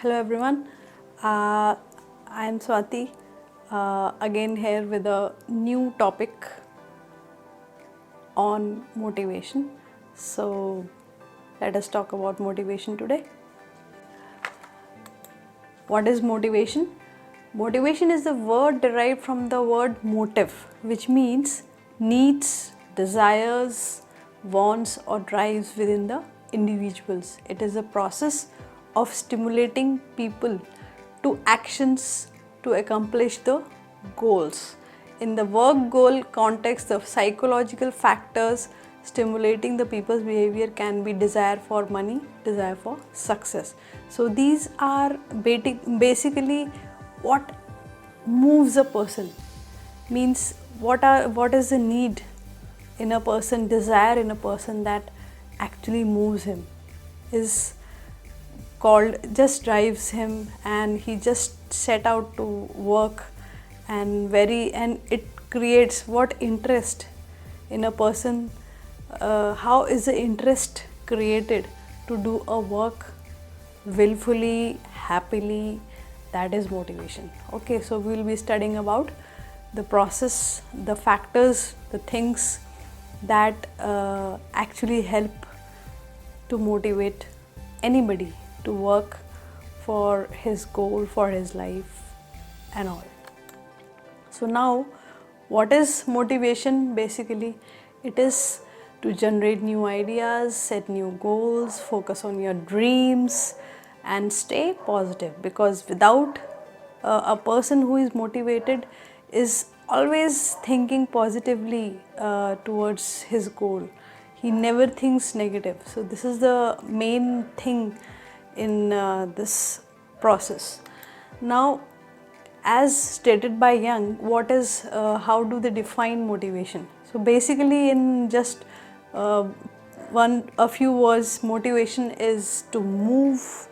Hello everyone, I am Swati, again here with a new topic on motivation. So let us talk about motivation today. What is motivation? Motivation is the word derived from the word motive, which means needs, desires, wants or drives within the individuals. It is a process of stimulating people to actions to accomplish the goals. In the work goal context, the psychological factors stimulating the people's behavior can be desire for money, desire for success. So these are basically what moves a person, means what is the need in a person, desire in a person that actually moves him, is called, just drives him, and he just set out to work, and it creates what interest in a person. How is the interest created to do a work willfully, happily? That is motivation. Okay, so we will be studying about the process, the factors, the things that actually help to motivate anybody to work for his goal, for his life and all. So now, what is motivation? Basically, it is to generate new ideas, set new goals, focus on your dreams and stay positive, because without a person who is motivated is always thinking positively towards his goal. He never thinks negative. So this is the main thing in this process. Now, as stated by Young, how do they define motivation? So basically, in just a few words, motivation is to move,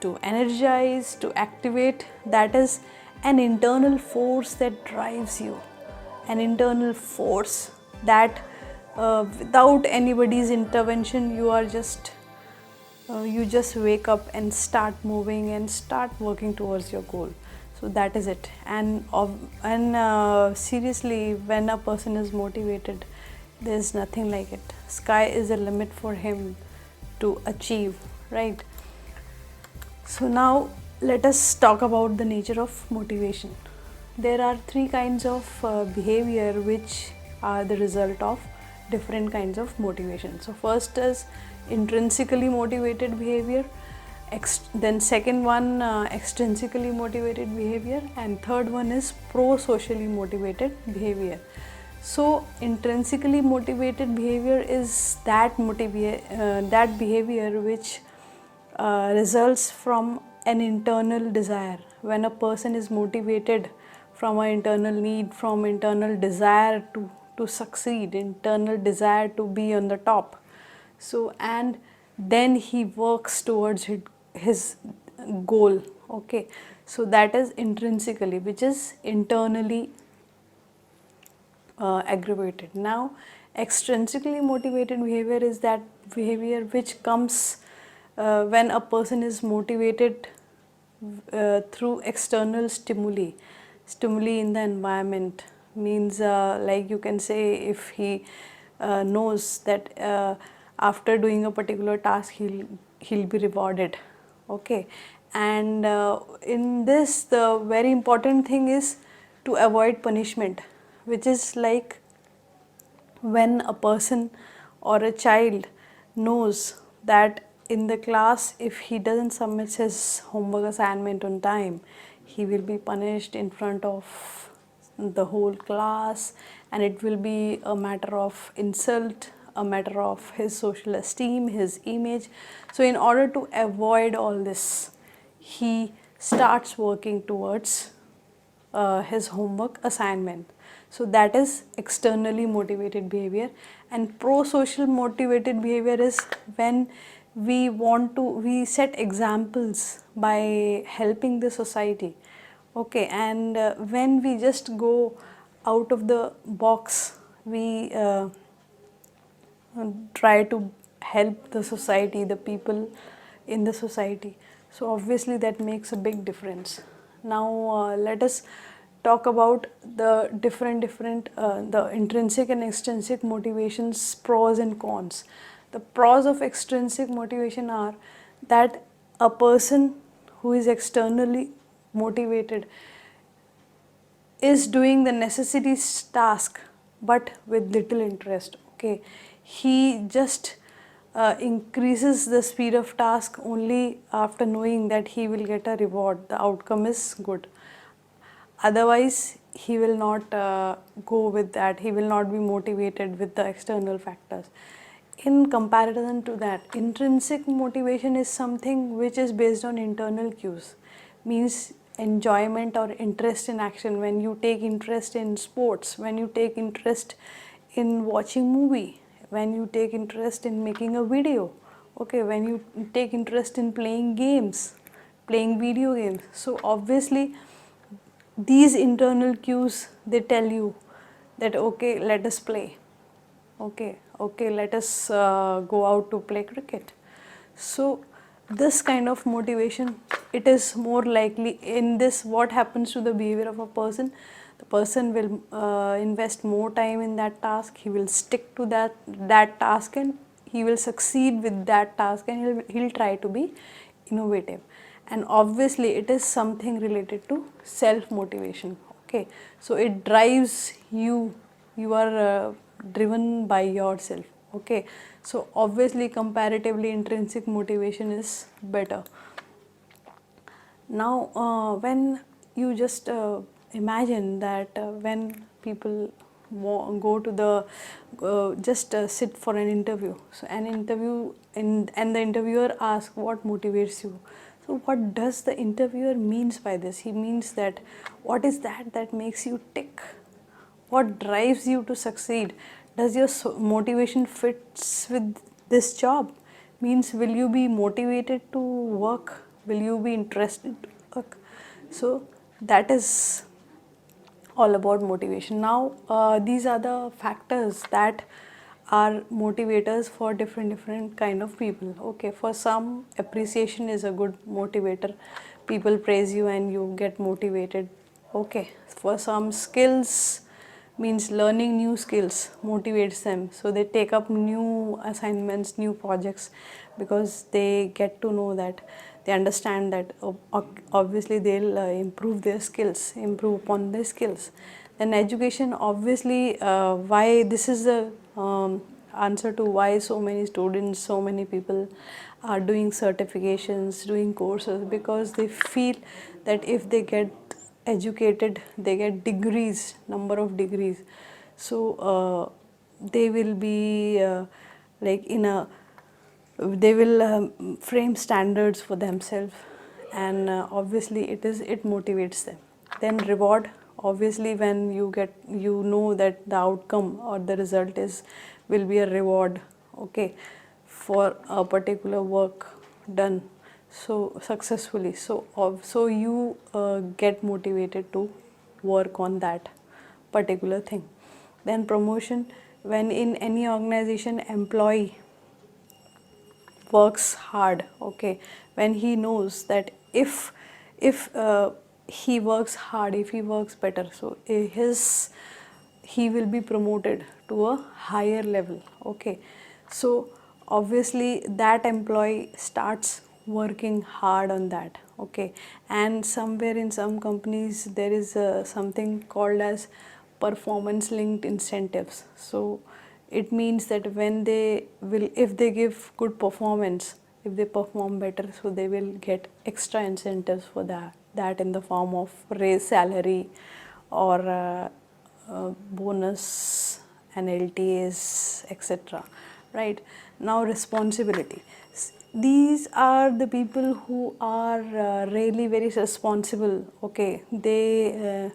to energize, to activate. That is an internal force that drives you, an internal force that without anybody's intervention, you just wake up and start moving and start working towards your goal. So that is it. And seriously, when a person is motivated, there is nothing like it. Sky is the limit for him to achieve, right? So now let us talk about the nature of motivation. There are three kinds of behavior which are the result of different kinds of motivation. So first is intrinsically motivated behavior, then second one extrinsically motivated behavior, and third one is pro-socially motivated behavior. So intrinsically motivated behavior is that behavior which results from an internal desire. When a person is motivated from an internal need, from internal desire to succeed, internal desire to be on the top, so and then he works towards his goal. Okay, so that is intrinsically, which is internally aggravated. Now, extrinsically motivated behavior is that behavior which comes when a person is motivated through external stimuli in the environment. Means like you can say, if he knows that after doing a particular task he'll be rewarded. Okay, and in this, the very important thing is to avoid punishment, which is like when a person or a child knows that in the class, if he doesn't submit his homework assignment on time, he will be punished in front of the whole class, and it will be a matter of insult, a matter of his social esteem, his image. So in order to avoid all this, he starts working towards his homework assignment. So that is externally motivated behavior. And pro-social motivated behavior is when we set examples by helping the society. Okay, and when we just go out of the box, we try to help the society, the people in the society. So obviously that makes a big difference. Now let us talk about the the intrinsic and extrinsic motivations, pros and cons. The pros of extrinsic motivation are that a person who is externally motivated is doing the necessary task but with little interest. Okay, he just increases the speed of task only after knowing that he will get a reward, the outcome is good. Otherwise he will not go with that, he will not be motivated with the external factors. In comparison to that, intrinsic motivation is something which is based on internal cues, means enjoyment or interest in action. When you take interest in sports, when you take interest in watching movie, when you take interest in making a video, okay, when you take interest in playing games, playing video games. So obviously these internal cues, they tell you that okay, let us play, okay, let us go out to play cricket. So this kind of motivation, it is more likely in this. What happens to the behavior of a person? The person will invest more time in that task, he will stick to that task, and he will succeed with that task, and he'll try to be innovative. And obviously it is something related to self motivation. Okay, so it drives you, you are driven by yourself. Okay, so obviously comparatively intrinsic motivation is better. Now when you just imagine that when people go to the just sit for an interview, so an interview and the interviewer asks what motivates you. So what does the interviewer means by this? He means that what is that makes you tick, what drives you to succeed? Does your motivation fits with this job? Means will you be motivated to work? Will you be interested to work? So that is all about motivation. Now these are the factors that are motivators for different kind of people. Okay, for some appreciation is a good motivator. People praise you and you get motivated. Okay, for some skills, means learning new skills motivates them, so they take up new assignments, new projects, because they get to know that, they understand that obviously they'll improve their skills, improve upon their skills. Then education, obviously why this is the answer to why so many students, so many people are doing certifications, doing courses, because they feel that if they get educated, they get degrees, number of degrees, so they will be like in a, they will frame standards for themselves, and obviously it motivates them. Then reward, obviously when you get, you know that the outcome or the result is, will be a reward, okay, for a particular work done so successfully. So you get motivated to work on that particular thing. Then promotion, when in any organization employee works hard, okay, when he knows that if he works hard, if he works better, so he will be promoted to a higher level. Okay, so obviously that employee starts working hard on that. Okay, and somewhere in some companies there is something called as performance linked incentives. So it means that when they will, if they give good performance, if they perform better, so they will get extra incentives for that in the form of raise salary or bonus and LTAs, etc. Right? Now responsibility. These are the people who are really very responsible. Okay, they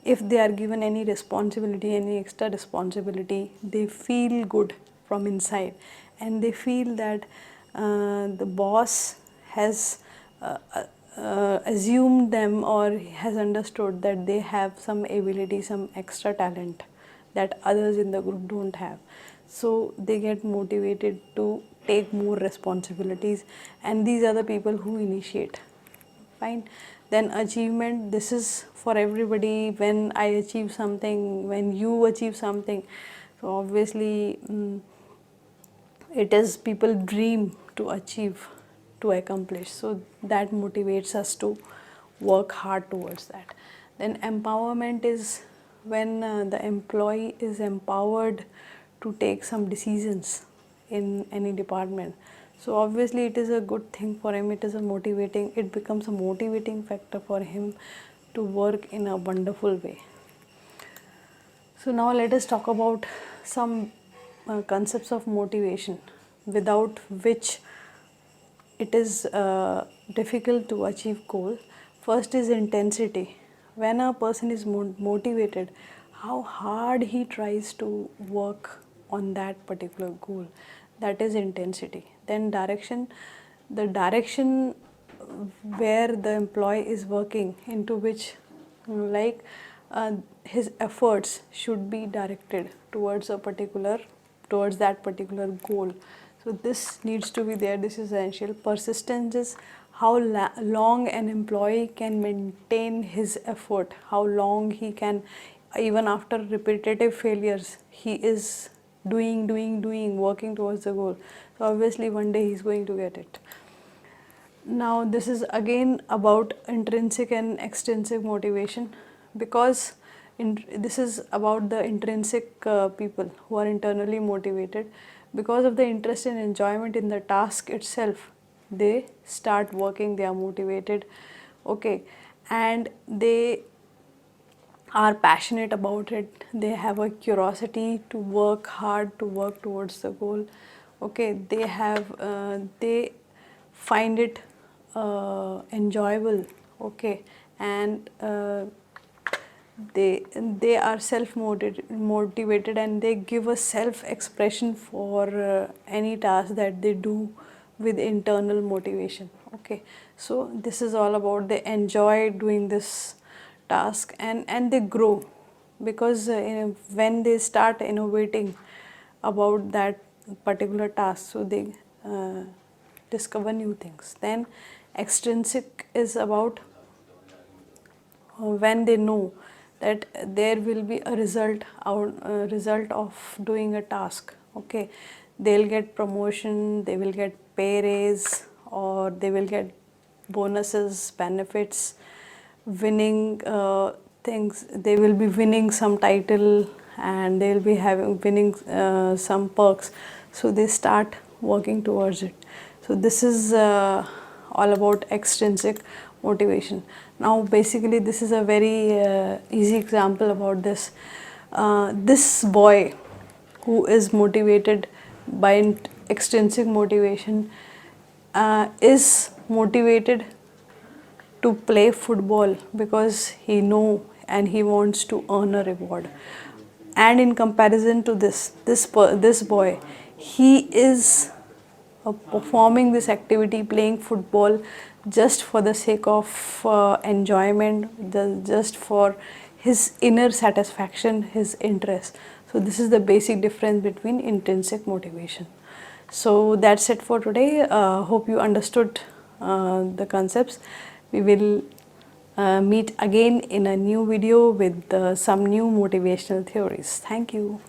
if they are given any responsibility, any extra responsibility, they feel good from inside, and they feel that the boss has assumed them or has understood that they have some ability, some extra talent that others in the group don't have. So they get motivated to take more responsibilities, and these are the people who initiate. Fine. Then achievement, this is for everybody. When I achieve something, when you achieve something, so obviously it is people dream to achieve, to accomplish, so that motivates us to work hard towards that. Then empowerment is when the employee is empowered to take some decisions in any department. So obviously it is a good thing for him, it becomes a motivating factor for him to work in a wonderful way. So now let us talk about some concepts of motivation without which it is difficult to achieve goal. First is intensity. When a person is motivated, how hard he tries to work on that particular goal, that is intensity. Then direction, the direction where the employee is working, into which like his efforts should be directed towards that particular goal. So this needs to be there, this is essential. Persistence is how long an employee can maintain his effort, how long he can, even after repetitive failures, he is doing, working towards the goal. So obviously one day he's going to get it. Now this is again about intrinsic and extrinsic motivation, because this is about the intrinsic people who are internally motivated. Because of the interest and enjoyment in the task itself, they start working, they are motivated, okay, and they are passionate about it, they have a curiosity to work hard, to work towards the goal, okay, they find it enjoyable, okay, and they are self motivated, and they give a self expression for any task that they do with internal motivation, okay. So this is all about they enjoy doing this task, and they grow, because when they start innovating about that particular task, so they discover new things. Then extrinsic is about when they know that there will be a result of doing a task, okay, they'll get promotion, they will get pay raise, or they will get bonuses, benefits, winning things, they will be winning some title, and they will be winning some perks, so they start working towards it. So this is all about extrinsic motivation. Now basically this is a very easy example about this. This boy who is motivated by extrinsic motivation is motivated to play football because he know and he wants to earn a reward. And in comparison to this boy, he is performing this activity, playing football, just for the sake of enjoyment, just for his inner satisfaction, his interest. So this is the basic difference between intrinsic motivation. So that's it for today. Hope you understood the concepts. We will meet again in a new video with some new motivational theories. Thank you.